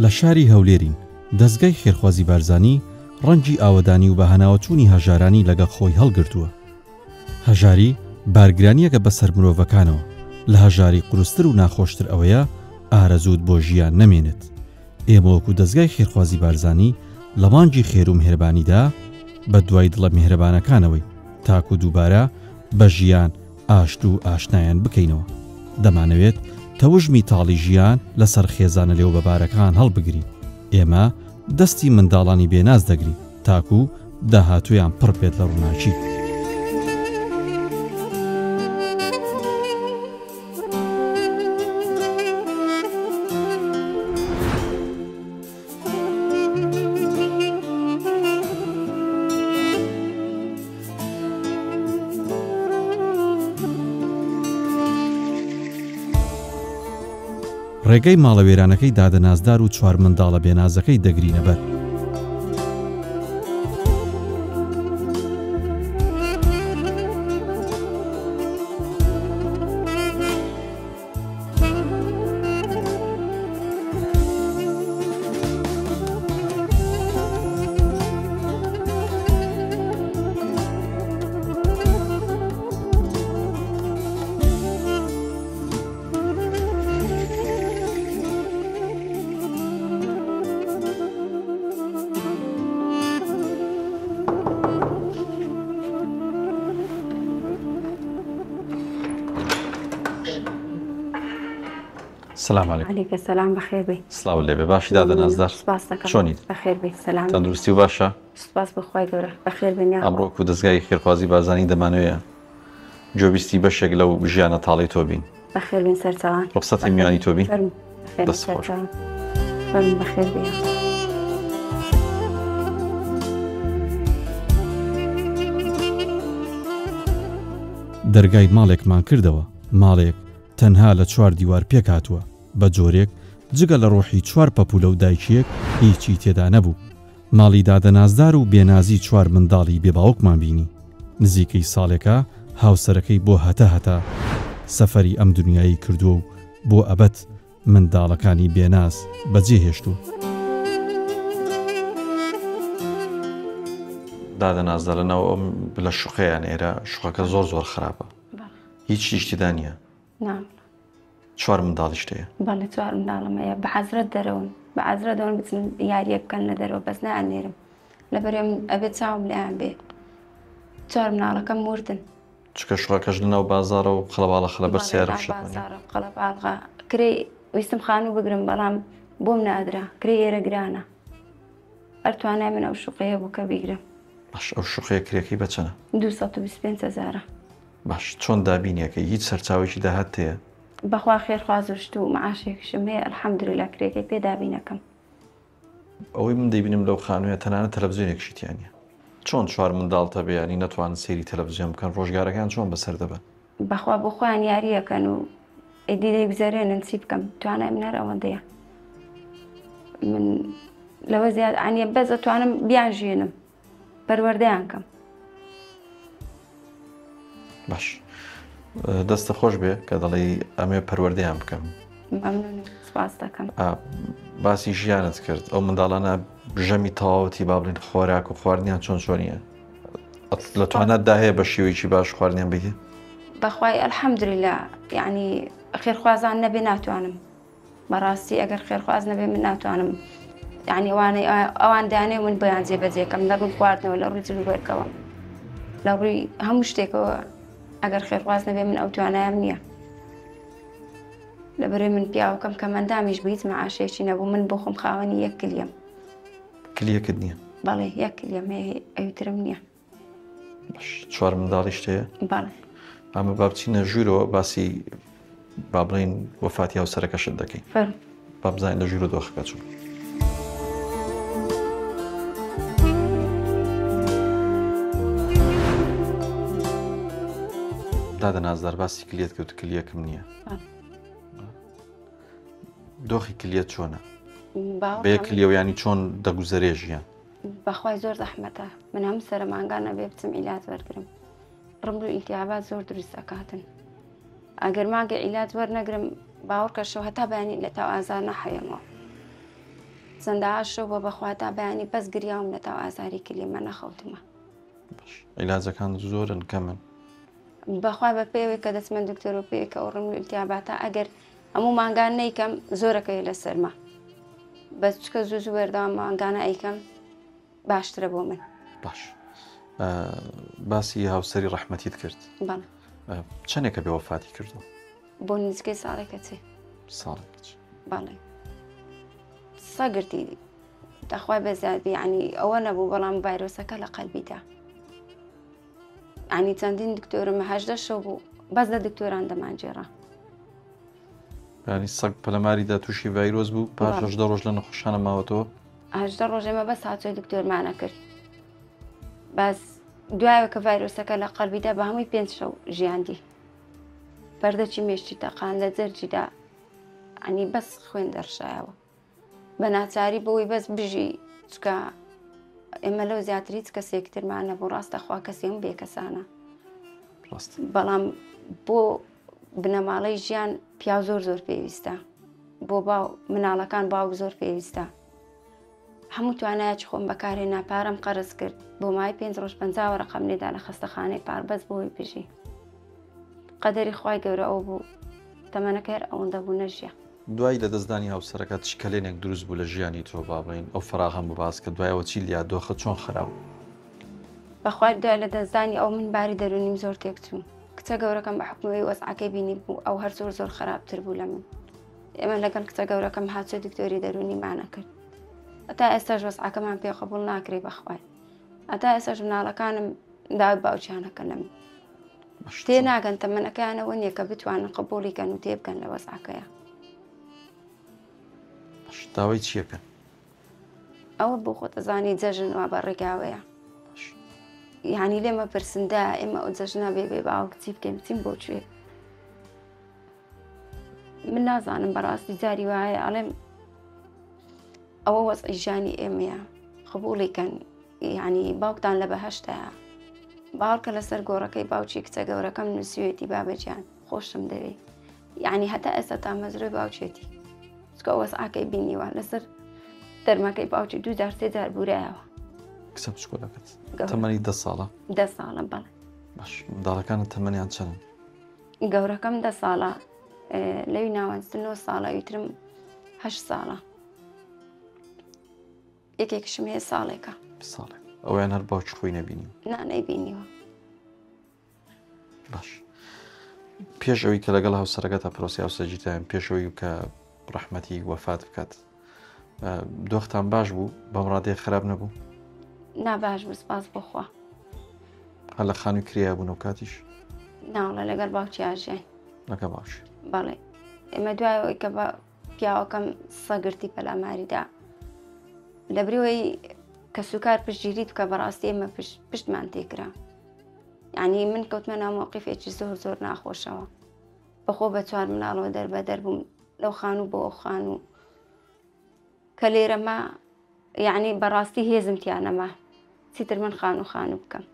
لە شاری هەولێرین دەستگای خێرخوازی بارزانی ڕەنگی ئاوەدانی و بەهەناوەچوونی هەژارانی لەگە خۆی هەڵگرتووە. هەژاری بارگرانیەکە بەسەر مرۆڤەکانەوە. لە هەژاری قورستر و ناخۆشتر ئەوەیە ئارەزوود بۆ ژیان نەمێنێت. ئێمە وەکو دەستگای خێرخوازی بارزانی لە مانگی خێر و میهرەبانیدا بە دوای دڵە میهرەبانەکانەوەی تاکو دووبارە بە ژیان ئاشت و ئاشنایان بکەینەوە. دەمانەوێت تەوژمی تاڵی ژیان لەسەر خێزانە لێو بەبارەکان هەڵبگرین. ئێمە دەستی منداڵانی بێناز دەگرین تاکو داهاتویان پڕ بێت لە ڕووناچی. ڕێگەی ماڵەوێرانەکەی دادەنازدار و چوار منداڵە بێنازەکەی دەگرینە بەر. سلام علیکم. علیکم السلام، بخیر بی. سلااو لێ بێ باشی دادەنازدار. سپاس دەکەم. چۆنیت؟ بەخێر بی. سلام. تەندروستی و باشە؟ سپاس بخوای گەورە. بەخێر بێنیا. ئەمڕۆ دەستگای خێرخوازی بارزانی دەمانوێت جۆبیستی بەشێک لەو ژیانە تاڵی تۆ بین. بەخێر بین سەرچاوان. ڕخسەتی میوانی تۆ بین. دەست خۆش. بەخێر بی. دەرگای ماڵێکمان کردەوە. ماڵێک تەنها لە چوار دیوار پێک هاتووە بە جۆرێک جگە لە ڕۆحی چوار پەپولە و دایکیەک هیچی تێدا نەبوو. ماڵی دادەنازدار و بێنازی چوار منداڵی بێباوکمان بینی. نزیکەی ساڵێکە هاوسەرەکەی بۆ هەتە سەفەری ئەم دنیایی کردووە و بۆ ئەبەت منداڵەکانی بێناز بەجێ هێشتووە. دادەنازدارنەوە لە شوقەیان ئێرە شوقەکە زۆر خراپە. هیچ شتیدا نییە. چوار منداڵیش هەیە. بەڵێ چوار منداڵم هەیە. بە حەزرەت دەرەون بە حەزرەت دەوەن بچن یاریە بکەن لە دەرەوە بەس نائەنێرم لەبەرێ ئەبێت چاوم لێیان بێ. چوار منداڵەکەم مردن. چکە شوقەکەش لەناو بازارە و خەڵەباڵە خەلە بەر سیارە قەڵەباڵغا کرێ ویستم خانوو بگرم بەڵام بۆم نادرا کرێ ئێرە گرانە. ئەرتوانای من ئەو شوقەیە بوو کە بیگرم. باش ئەو شوقەیە کرێکی بەچەنە؟ 225,000. باش چۆن دابینیەکەی هیچ سەرچاوێکی داهات هەیە؟ بەخوا خێرخوازشت و معاشێکشم هەیە ئەلحەمدولیلا کرێکی پێ دابینەکەم. ئەوەی من دەیبینم لەو خانوویە تەنانەت تەلەڤیزیۆنێکشیتیانە. چۆن چوار منداڵ تە بەیانی نەتوانن سەیری تەلەڤیزیۆن بکەن ڕۆژگارەکان چۆن بەسەر دەبن؟ بەخوا بۆ خۆیان یاریەکەن و ئیدی دەیگوزارێنن چی بکەم توانای من هەر ئەوەندەیە. من لەوە زیاد عانیە بەس ئەتوانم بیانژێنم پەروەردەیان کەم. باش دەستە خۆش بێ کە دەڵێی ئەمێ پەروەردەیان بکەم. مەمنونم، سوپاس دەکەم. باسی ژیانت کرد ئەو منداڵانە بژەمی تەواوەتی با بڵێن خۆراک و خواردنیان چۆنیە؟ لە توانەتدا هەیە بە شێوەیەکی باش خواردنیان بگێ؟ بەخوای ئەلحەمدولیلا یعنی خێرخوازان نەبێ ناتوانم. بەڕاستی ئەگەر خێرخواز نەبێ من ناتوانم. یعنی ئەوان دانێ من بۆیان جێبەجێکەم لە ڕووی خواردنەوە لە ڕووی جلوبەرکەوە لە ڕووی هەموو شتێکەوە. ئەگەر خێرخواز نەبێ من ئەو توانایم نییە. لەبەرێ من پیاوەکەم کە مندامیش بە هیچ مەعاشێکی نەبوو من بۆ خۆم خاوەنی 1 کلیەم. کلیەکت نییە؟ بەڵێ 1 کلیەم هەیە ئەویترم نییە. چوار منداڵیش هەیە؟ بەڵێ. ئەمە با بچینە ژوورەوە باسی با بڵێن وەفاتی هاوسەرەکەشت دەکەین. با بزانین لە ژوورە دۆخەکە چوون. دادەنازدار باسی کلیەت کەوت کلیەکەم نییە. دۆخی کلیەت چۆنە؟ بە کلیەوە ینی چۆن دەگوزەرێ ژیان؟ بەخوای زۆر زەحمەتە. من هەموو سەرە مانگان نەبێ بچم عیلاج وەرگرم. ڕمل و ئیلتیابات زۆر دروست دەکاتن. ئەگەر مانگە عیلاج وەرنەگرم باوەڕکەشەوە هەتا بەیانی لە تاو ئازار نەحەیەمەوە. چەندەها شەو بە بەخواتا بەیانی بەس گریاوم لە تاو ئازاری کلیمە نەخەوتمە. باش عیلاجەکان زۆرن کەمن. بەخوا بە پێوەی کە دەچمە دکتۆر و پێی کە ئەوڕم التیاباتە ئەگەر هەموو مانگان نەیکەم زۆرەکەی لەسەرمە بەس چکە زوو وێرداوە مانگانە ئەیکەم باشترە بۆ من. باش باسی هاوسەری ڕەحمەتیت کرد. بەڵێ. چەندێکە بێوەفاتی کردو؟ بۆ نزیکەی ساڵێکە چێ. ساڵێک. بەڵێ. سەگرتی دەخوای بەزیادی یعنی ئەوە نەبوو بەڵام ڤایرۆسەکە لە قەلبیدا. یعنی چەندین دکتۆرم 18 شەو بوو بەس لە دکتۆران دەمانجێڕا. ینی سەگ پەلەماریدا تووشی ڤایرۆس بوو پاش 18 ڕۆژ لە نەخۆشانە ماوەتەوە. 18 ڕۆژ ئێمە بەس هاتووی دکتۆرمانە کرد. بەس دوایەوە کە ڤایرۆسەکە لە قەلبیدا بە هەمووی 5 شەو ژیاندی. بەردەچی مێشتی تەقان لە جەرجیدا ئەنی بەس خوێن دەڕشایەوە. بە ناچاری بەوەی بەس بژی چکە ئێمە لەو زیاتری هیچ کەسێکترمانە بۆ ڕاستەخوا کەسێم بێکەسانە. بەڵام بۆ بنەماڵەی ژیان پیا زۆر پێویستە. بۆ مناڵەکان باوک زۆر پێویستە. هەموو توانایەکی خۆم بەکارهێنا پارەم قەرز کرد بۆ مای 5 ڕۆژ 50 ڕقم لێدا لە خەستەخانەی پار بەس بۆی بژی. قەدەری خوای گەورە ئەو بوو تەمەنەکە هەر ئەوەندە بوو نەژیە. دوای لە دەستدانی هاوسەرەکەت شکەلێنێک دروست بوو لە ژیانی تۆ با بڵین ئەو فراغەم بباس کە دوایەوە چی لیا دۆخە چۆن خراپ؟ بەخوای دوای لە دەستدانی ئەو من باری دەرونیم زۆر تێک چوو. کچە گەورەکەم بە حکومەوەی وەزعەکەی بینی بوو ئەو هەر زۆر خراپتر بوو لە من. ئێمە لەگەڵ کچە گەورەکەم هاتووە دکتۆری دەرونیمانە کرد. ئەتا ئێستاش وەزعەکەمان پێ قبوڵ ناکرێ بەخوای. ئەتا ئێستاش مناڵەکانم داوای باوچیانەکە لە من. تێ ناگەن تەمەنەکەیانەوە نییە کە بتوانن قبوڵیکەن و تێبکەن لە وەزعەکەیە. داوای چیەکەن؟ ئەوە بۆ خۆ دەزانی جەژنەوە بە ڕێگاوەیە. یعنی لێمە پرسندا ئێمە ئەو جەژنە بێ باوک چی بکەین بچین بۆ کوێ. من نازانم بەڕاستی جاری وایە ئەڵێم ئەوە وەزعی ژیانی ئێمەیە قبوڵیکەن یعنی باوکتان لە بەهەشتەیە. باوکە لەسەر گۆڕەکەی باوکی کچە گەورەکەم نووسیوێتی بابەجیان خۆشم دەوێت. یعنی هەتا ئێستا تا مەزرۆی باوچێتی. چکە وەزعەکەی بینیوە لەسەر دەرمەکەی باوکی 2 جار 3 جار بورایەوە. کچە بچکۆلەکەت تەمەنی 10 ساڵە؟ 10 ساڵە بەڵێ. باش منداڵەکانت تەمەنیان چەندن؟ گەورەکەم 10 ساڵە لەوی ناوەنجتر 9 ساڵە ویترم 8 ساڵە. یەکێکشم هەیە ساڵێکە. ساڵێک ئەویان هەر باوکی خۆی نەبینی؟ نا نەیبینیوە. باش پێش ئەوەی کە لەگەڵ هاوسەرەکە تا پرۆسی هاوسەرگیریتان پێشەوەی کە ڕەحمەتی وەفات بکات دۆختان باش بوو بەم ڕادەیە خراپ نەبوو؟ نا باش بوو سپاس بۆخوا. هەر لە خانووی کریا بوون و کاتیش؟ ناوڵە لەگەڵ باوکی ئاژیان. لەگە باوکی. بەڵێ ئێمە دوایەوەی کە بە پیاوەکەم سەگرتی پەلاماریدا لە بریوەی کە سوکار پشتگیریت بکە بەڕاستی ئێمە پشتمان تێکرا. یعنی من کەوتمە ناو مۆقیفێکی زۆر ناخۆشەوە. بەخۆ بە 4 مناڵەوە دەربەدەر بووم لەو خانوو بۆ ئەو خانوو کە لێرەما یعنی بەڕاستی هێزم تیانەما چیتر من خانوو بکەم.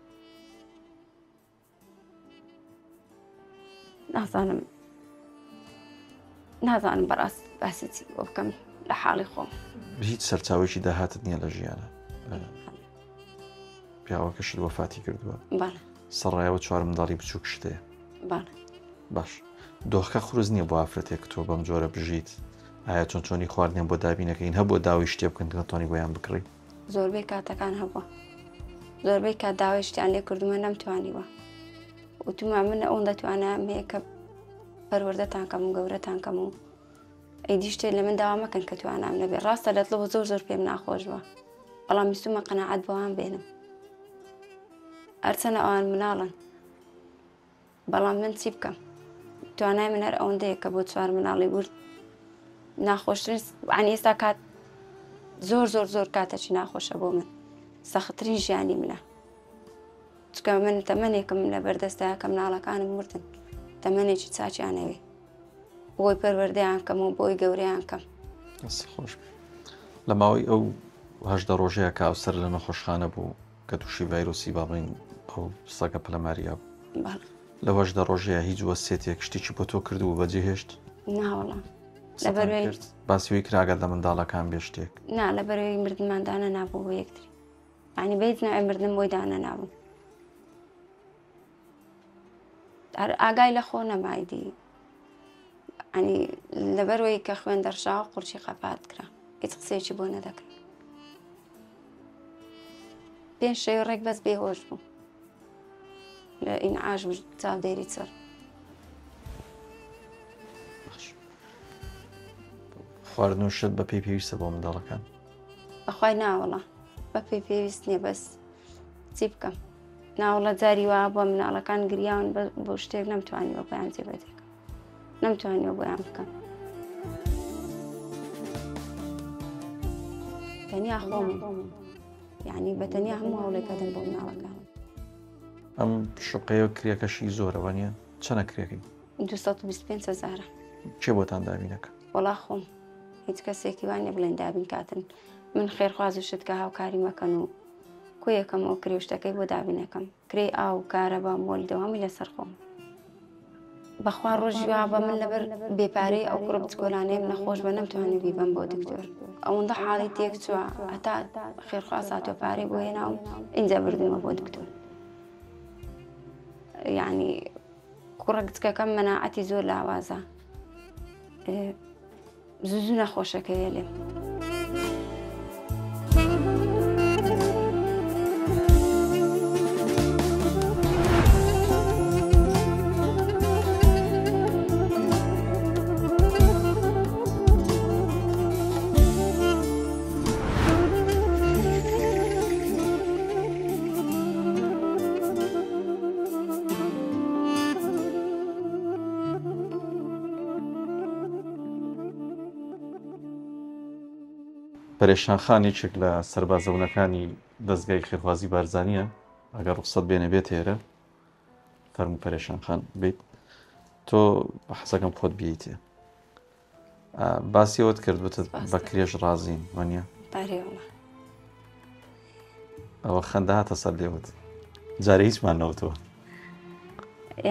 نازانم بەڕاست باسی چی بۆ بکەم لە حاڵی خۆم. هیچ سەرچاوێکی داهاتت نییە لە ژیانە؟ پیاوەکەشت وەفاتی کردووە؟ بەڵێ. سەڕایەوە 4 منداڵی بچووک شتەیە؟ بەڵێ. باش دۆخەکە خروز نییە بۆ ئافرەتێک تۆ بەم جۆرە بژیت ئایا چۆنی خواردنیان بۆ دابینەکەین هەبووە داوای شتێ بکەن دەتوانی بۆیان بکڕی؟ زۆربەی کاتەکان هەبووە. زۆربەی کات داوای شتیان لێ کردومە نەمتوانیوە. وتوما منە ئەوەن دەتوانم هەیە کە پەروەردەتان کەم و گەورەتان کەم و ئەیدی شتێ لە من داوا مەکەن کە توانام لەبێ. ڕاستە دەتڵەوە زۆر پێم ناخۆش بووە بەڵام ویستومە قەناعەت بۆوان بێنم. هەرچەنە ئەوان مناڵن بەڵام من چی بکەم؟ توانای من هەر ئەوەندەیە کە بۆ 4 مناڵی ورد ناخۆشترین یعنی ئێستا کات زۆر کاتێکی ناخۆشە بۆ من. سەختترین ژیانی منە. چکە من تەمەنێکم لە بەردەستایە کە مناڵەکانم وردن تەمەنێکی چاچیانەوێ بۆی پەروەردەیان کەم و بۆی گەورەیان کەم. خۆش لە ماوەی ئەو 18 ڕۆژەیە کە ئاوسەر لە نەخۆشخانە بوو کە تووشی ڤایرۆسی باڵین ئەو سەگە پەلەماریە بوو لە 18 ڕۆژەیە هیچ وەسێتێک شتێکی بۆ تۆ کردو و بەجێهێشت؟ ناوەڵام لەبەرەوەی باسیوی کراگەت لە منداڵەکان بێ شتێک نا لەبەرەوەی مردماندانە نابوو بۆ یەکتری ینی بەیت ناوێ مردن بۆی دانە نابوو ئاگای لە خۆ نەمایدی ئەنی لەبەرەوەی کە خوێن دەرشاوە قورچی قەپات کرا هیچ قسێکی بۆ نەدەکرا پێنج شەوی ڕێک بەس بێهۆش بوو لە ئینعاش چاودێری چڕ خواردن و شت بە پێی پێویستە بۆ منداڵەکان بەخوای ناوەڵە بە پێی پێویست نییە بەس چی بکەم ناوڵە جاری وا بۆ مناڵەکان گریاون بۆ شتێک نەمتوانیوە بۆیان جێبەجێکەم نەمتوانیوە بۆیان بکەم تەنیا خۆم یعنی بە تەنیا هەموو هەوڵێکەدەن بۆ مناڵەکان ئەم شوقەیە کرێکەشی زۆرەوە نیە چەنە کرێکی 225,000 چێ بۆتان دابینەکە وەڵا خۆم هیچ کەسێکی وانە بڵێن دابین کاتن من خێرخواز و شتکە هاوکاری مەکەن و کۆ یەکەمەوە کرێ شتەکەی بۆ دابینەکەم کرێ ئاو کارەبا مۆلی دەوامی لەسەر خۆم بەخوا ڕۆژی وا بە من لەبەر بێپارەی ئەو کوڕ بچکۆلانەیەم نەخۆش بە نەمتوانێت بیبەم بۆ دکتۆر ئەوەندە حاڵی تێک چووە هەتا خێرخواز هاتووە پارەی بۆ هێناوم ئینجا بردممە بۆ دکتۆر یعنی کوڕە کچکەکەم مەناعەتی زۆر لاوازە زوو نەخۆشەکەیە لێم پەرێشانخانێکێک لە سەربازەونەکانی دەستگای خێرخوازی بارزانیە ئەگەر ڕوخسەت بێنە بێت هێرە فەرموو پەرێشانخان بیت تۆ بە حەزەکەم خۆت بیتێ باسیەوەت کردوتت بە کرێژ ڕازین وانە ئەوە خەندە هاتە سەر لێوت جارە هیچمان نەوتەوە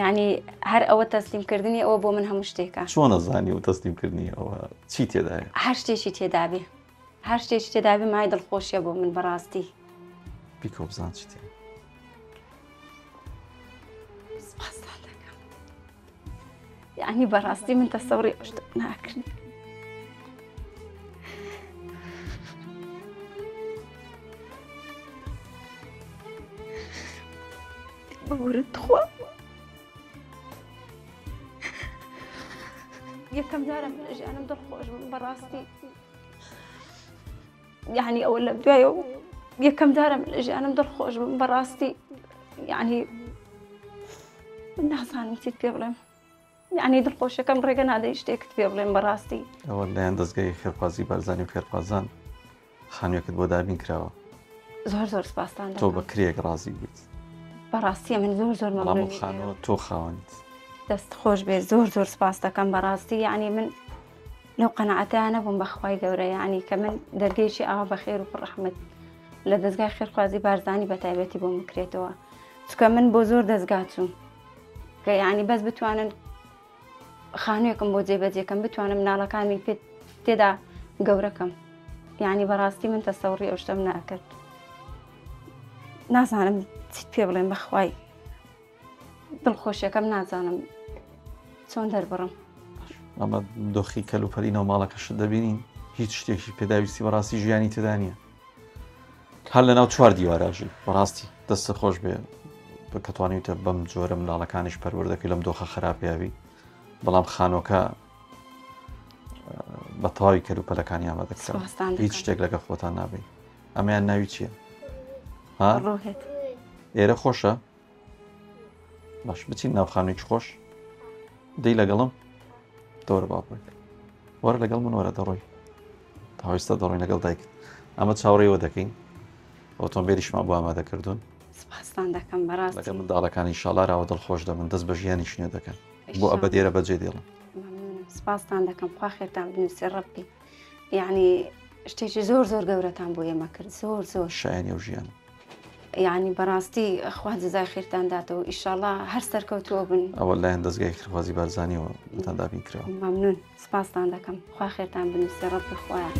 یعنی هەر ئەوە تەسلیمکردنی ئەوە بۆ من هەموو شتێکە چۆن نەزانی و تەسلیمکردنی ئەوە چی تێدایە هەر شتێکی تێدابێ هەر شتێکی تێدابێ مای دڵخۆشیە بۆ من بەڕاستی بیکۆ بزان چی تێ یعنی بەڕاستی من تەسەوری ئەو شتە ناکردم بەورت خوا یەکەم جارە من لە ژیانم دڵخۆش بووم بەڕاستی یعنی ئەوە لە دوایەوە یەکەم جارە من لە ژیانم دڵخۆش بووم بەڕاستی یعنی من نازانم چیت پێ بڵێم یعنی دڵخۆشەکەم ڕێگە نادەی شتێکت پێ بڵێم بەڕاستی ئەوە لایەن دەستگای خێرخوازی بارزانی و خێرخوازان خانوویەکت بۆ دابین کراوە زۆر زۆر سپاسان تۆ بە کرێک ڕازی بوویت بەڕاستی من زۆر زۆر مەمنون خانەوە تۆ خاوەنیت دەست خۆش بێ زۆر زۆر سپاس دەکەم بەڕاستی یعنی من لەو قەنەعەتیان نەبووم بەخوای گەورە یعنی کە من دەرگەیشی ئاوا بەخێر و پڕەحمەت لە دەستگای خێرخوازی بارزانی بە تایبەتی بۆ بکرێتەوە چکە من بۆ زۆر دەستگا چووم کە یعنی بەس بتوانن خانوویەکەم بۆ جێبەجێکەم بتوانم مناڵەکانی تێدا گەورەکەم یعنی بەڕاستی من تەسەوڕی ئەو شتەم ناکرد نازانم چیت پێ بڵێم بەخوای دڵخۆشیەکەم نازانم چۆن دەربڕم ئەمە دۆخی کەلوپەرینەوە ماڵەکەشت دەبینین هیچ شتێکی پێداویستی بەڕاستی ژیانی تێدا نییە هەر لە ناو چوار دیوارژی بەڕاستی دەستە خۆش بێ کە توانیتە بەم جۆرە مناڵەکانیش پەروەردەکەی لەم دۆخە خراپیاوی بەڵام خانۆکە بە تەواوی کەلوپەلەکانی ئامادەکرا هیچ شتێک لەگە خۆتان نابێت ئەمەیان ناوی چییە؟ ڕۆهێت ئێرە خۆشە؟ باش بچین ناو خانوویکی خۆش دەی لەگەڵم دەوەرە باپێک وەرە لەگەڵ من وەرە دەڕۆی تاویستە دەڕۆین لەگەڵ دایکت ئەمە چاوەڕێەوە دەکەین ئۆتۆمبیلیشمان بۆ ئامادەکردوون سپاسان دەکەم بەڕاستی لەگەڵ منداڵەکانی ئینشاڵڵا دڵخۆش دەبن دەست بە ژیانی شنێ دەکەن بۆ ئەبە دێرە بەجێ دێڵم سپاسان دەکەم خوا خێرتان بنووسێ ڕەبی یعنی شتێکی زۆر زۆر گەورەتان بۆ ئێمە کرد زۆر زۆر شایانی ئەو ژیانە يعني بەڕاستی خوا جزای خێرتان داتەوە ئیشاڵڵا هەر سەرکەوتووە بن. ئەوە لایەن دەستگای خێرخوازی بارزانیەوە بتان دابین کراوە. مەمنون سپاستان دەکەم خوا خێرتان بنووسێ ڕەبی خوایە.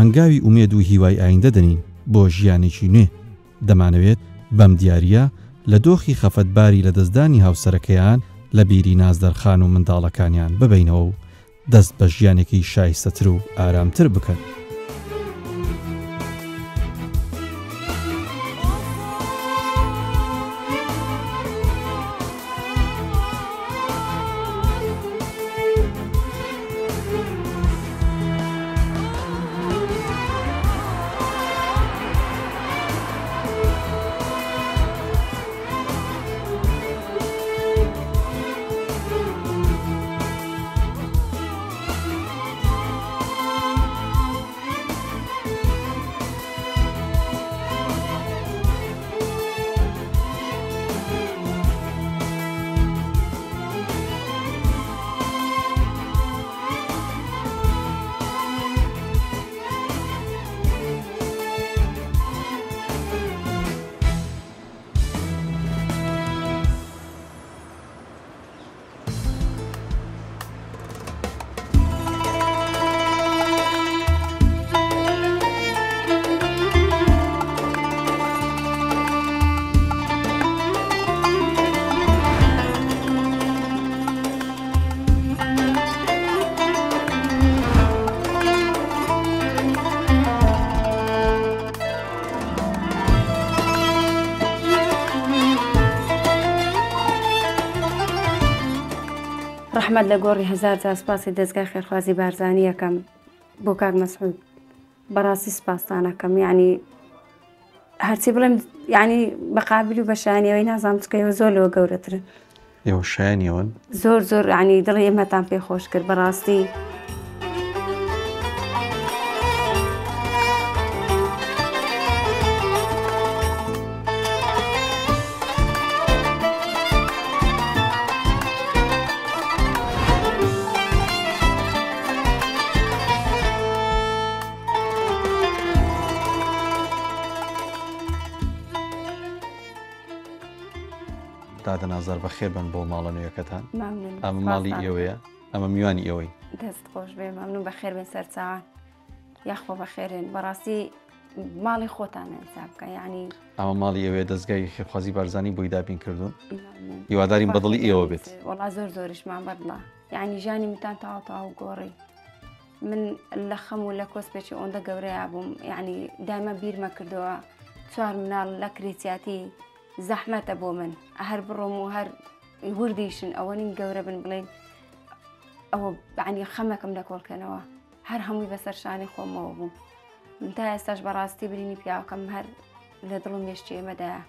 هەنگاوی ئومێد و هیوای ئایندە دەنین بۆ ژیانێکی نوێ دەمانەوێت بەم دیارە لە دۆخی خەفەتباری لە دەستدانی هاوسەرەکەیان لە بیری نازدەرخان و منداڵەکانیان ببینەوە و دەست بە ژیانێکی شایستەتر و ئارامتر بکەن. ڕەحمەت لە گۆڕی هەزار جار سپاسی دەستگای خێرخوازی بارزانی یەکەم بۆ کاک مەسعود بەڕاستی سپاستان ئەەکەم یعنی هەرچی بڵێم یعنی بەقابل و بەشانیەوەی نازانم چکەوە زۆر لەوە گەورەترن ئێوە شایانیەوەن زۆر یعنی دڵی ئێمەتان پێ خۆش کرد بەڕاستی. دادە نازار بەخێر بن بۆ ماڵە نوێیەکەتان. ئەمە مەمنون ماڵی ئێوەیە ئەمە میوانی ئێوەی دەست خۆش بێ مەمنون بەخێر بێن سەرچاوان یاخۆ بەخێرێن بەڕاستی ماڵی خۆتانە حساب بکە یعنی ئەمە ماڵی ئێوەیە دەستگای خێرخوازی بارزانی بۆی دابین کردوون هیوادارین بەدڵی ئێوە بێت. وەڵا زۆریشمان بەدڵە یعنی ژانی میتان تاو گۆڕی من لە خەم و لە کۆسپێکی ئەوەندە گەورەیە بووم یعنی دایمە بیرمە کردەوە 4 مناڵ لە کریسیاتی زەحمەتە بۆ من هەر بڕۆم و هەر وردیشن ئەوە نین گەورە بن بڵێن ئەوە بەعنی خەمەکەم دەکۆڵکەنەوە هەر هەمووی بەسەر شانی خۆمەوە بووم من تا ئێستاش بەڕاستی برینی پیاوەکەم هەر لە دڵم وێشتی ئێمەدایە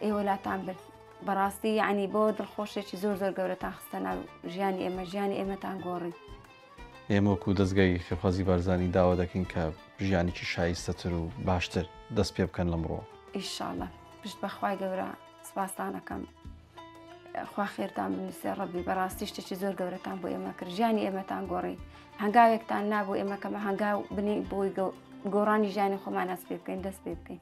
ئێوە لاتان برد بەڕاستی یعنی بۆ دڵخۆشێکی زۆر گەورەتان خستە ناو ژیانی ئێمەتان گۆڕی. ئێمە وەکو دەستگای خێرخوازی بارزانی داوا دەکەین کە ژیانێکی شایستەتر و باشتر دەست پێ بکەن لەمڕۆ. ئیشاڵڵا پشت بەخوای گەورە سپاسانەکەم خوا خێرتان بنووسێ ڕەبی بەڕاستی شتێکی زۆر گەورەتان بۆ ئێمە کرد ژیانی ئێمەتان گۆڕی هەنگاوێکتان نابوو ئێمەکەمە هەنگاو بنی بۆی گۆڕانی ژیانی خۆمان ئەس پێ بکەین دەست پێ بکەین.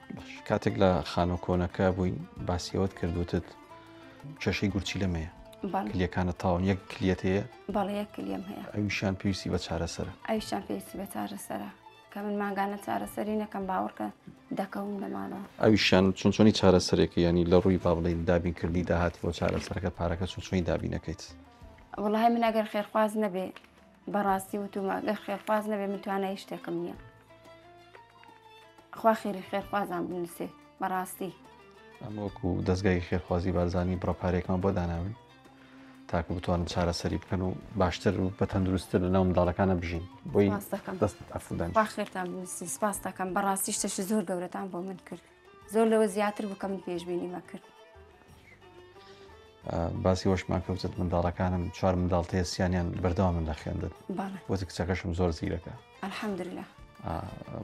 کاتێک لە خانە کۆنەکە بووین باسیەوەت کردوتت کێشەی گورچی لەمەیە کلیەکانە تاون یەک کلیەت هەیە بەڵێ یەک کلیم هەیە ئەویشیان پێویستی بە چارەسەرە ئەویشیان پێویستی بە چارەسەرە کە من ماگانە چارەسەری نەکەم باوەڕکە دەکەون لەمانەوە ئەویشیان چۆنی چارەسەرێکی ینی لە ڕووی با بڵێن دابین کردی داهاتی بۆ چارەسەرەکە پارەکە چۆنی دابینەکەیت. وڵای من ئەگەر خێرخواز نەبێ بەڕاستی وتومە ئەگەر خێرخواز نەبێ من توانایی شتێکم نییە خوا خێری خێرخوازان بنووسێ بەڕاستی ئەمە وەکو دەستگای خێرخوازی بارزانی بڕۆپارێکمان بۆ داناوین تاکو بتوانن چارەسەری بکەن و باشتر و بە تەندروستتر لە ناو منداڵەکانە بژین بۆی دەست ئەفودان خوا خێرتان بنووسی سپاس دەکەم بەڕاستی شتێکی زۆر گەورەتان بۆ من کرد زۆر لەوە زیاتر بکەم پێشبینیمە کرد. باسی وەشمان کەوتت منداڵەکانم 4 منداڵ تێسییانیان بەردەوا من لە خوێندن وەتی کچەکەشم زۆر زیرەکە الحەمدوللا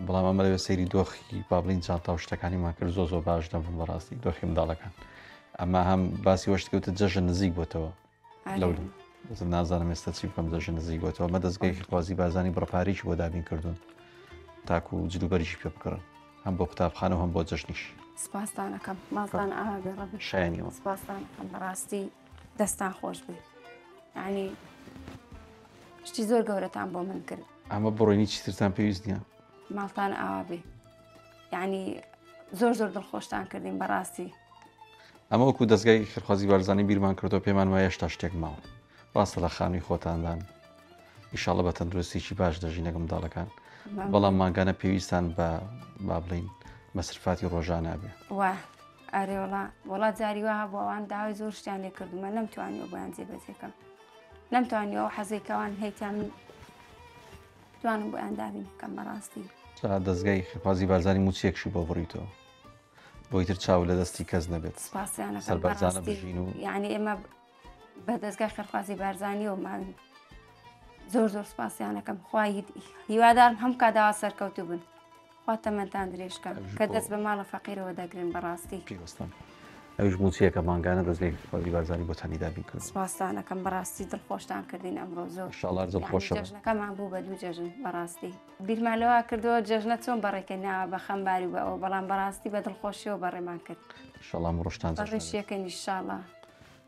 بەڵام ئەمە لەوێ سەیری دۆخی بابلین جانتا و شتەکانیمان کرد زۆر باش دەبوون بەڕاستی دۆخی منداڵەکان ئەمە هەم باسی وەشت کەوتت جەژن نزیک بۆتەوە لەو نازانم ئێستا چی بکەم جەژن نزیک بۆتەوە ئەمە دەستگای خوازی بارزانی بڕپارێکی بۆ دابین کردوون تاکو و جلوبەریشی پێ بکڕن هەم بۆ قوتابخانە و هەم بۆ جەژنیش سپاسدانەکەم ماڵتان ئاگەڕ شایانیەوە سپاسدانەکەم بەڕاستی دەستان خۆش بێت یعنی شتی زۆر گەورەتان بۆ من کرد ئەمە بڕۆینی چیترتان پێویست نییە ماڵتان ئاوا بێ یعنی زۆر دڵخۆشتان کردین بەڕاستی ئەمە وەکو دەستگای خێرخوازی بارزانی بیرمان کردەوە پێمان وایە هێشتا شتێک ماوە ڕاستە لە خانووی خۆتاندان ئیشاڵە بە تەندروستیی باش دەژینە منداڵەکان بەڵام ماگانە پێویستان بە با بڵین مەسرفاتی ڕۆژانە بێ وا ئەرێوڵا وڵات جاری وها بۆ ئەوان داوای زۆر شتیان لێ کردومە نەمتوانیەوە بۆیان جێبەجێکەم نەمتوانیەوە حەزێکەوان هەیتیان توانم بۆیان دابینەکەم بەڕاستی دەستگای خێرخوازی بارزانی موچێکشی بۆ بڕیتەوە بۆی تر چاو لە دەستی کەس نەبێت سەربەرزانە بژین و یعنی ئێمە بە دەستگای خێرخوازی بارزانیەوەمان زۆر سپاسیانەکەم خوای هیوادارم هەم کاداوا سەرکەوتو بن خوا تەمەتان درێژکە کە دەست بە ماڵە فەقیرەوە دەگرن بەڕاستی پێوەستان ئەوش موچیەکە مانگانە دەستگای خێرخوازی بارزانی بۆتانی دابین کرد سپاسدانەکەم بەڕاستی دڵخۆشتان کردین ئەمڕۆ زۆر ئینشاڵڵا دڵخۆشە جەژنەکەمان بوو بە دوو جەژن بەڕاستی بیرمان لەوە کردەوە جەژنە چۆن بەڕێکردنەوە بە خەمباری و بەەوە بەڵام بەڕاستی بە دڵخۆشیەوە بەڕێمان کرد ئینشاڵڵا ڕۆژتان ڕێشیەکەن ئینشاڵڵا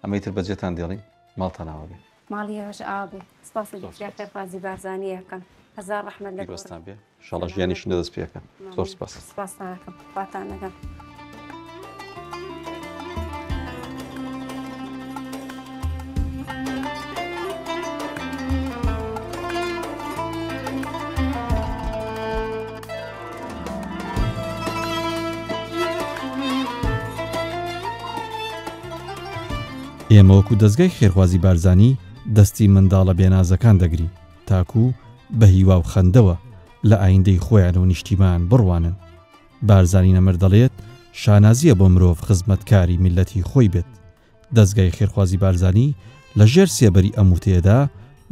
ئەمەی تر بەجێتان دێڵین ماڵتان ئاوا بێ ماڵی هەش ئاوا بێ سپاسی خێرخوازی بارزانی یەکەم هەزار ڕەحمەت لە گوێستان بێ ئینشاڵڵا ژیانیشن دەست پێکە زۆر سپاس سپاسدانەکەم خواتان لەگەڵ ئێمە وەکو دەستگای خێرخوازی بارزانی دەستی منداڵە بێنازەکان دەگرین تاکو بە هیوا و خەندەوە لە ئایندەی خۆیان و نیشتیمان بڕوانن بارزانی نەمر دەڵێت شانازیە بۆ مرۆڤ خزمەتکاری میلەتی خۆی بێت دەستگای خێرخوازی بارزانی لە ژێر سێبەری ئەم وتەیەدا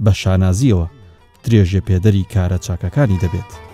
بە شانازیەوە درێژێ پێدەری کارە چاکەکانی دەبێت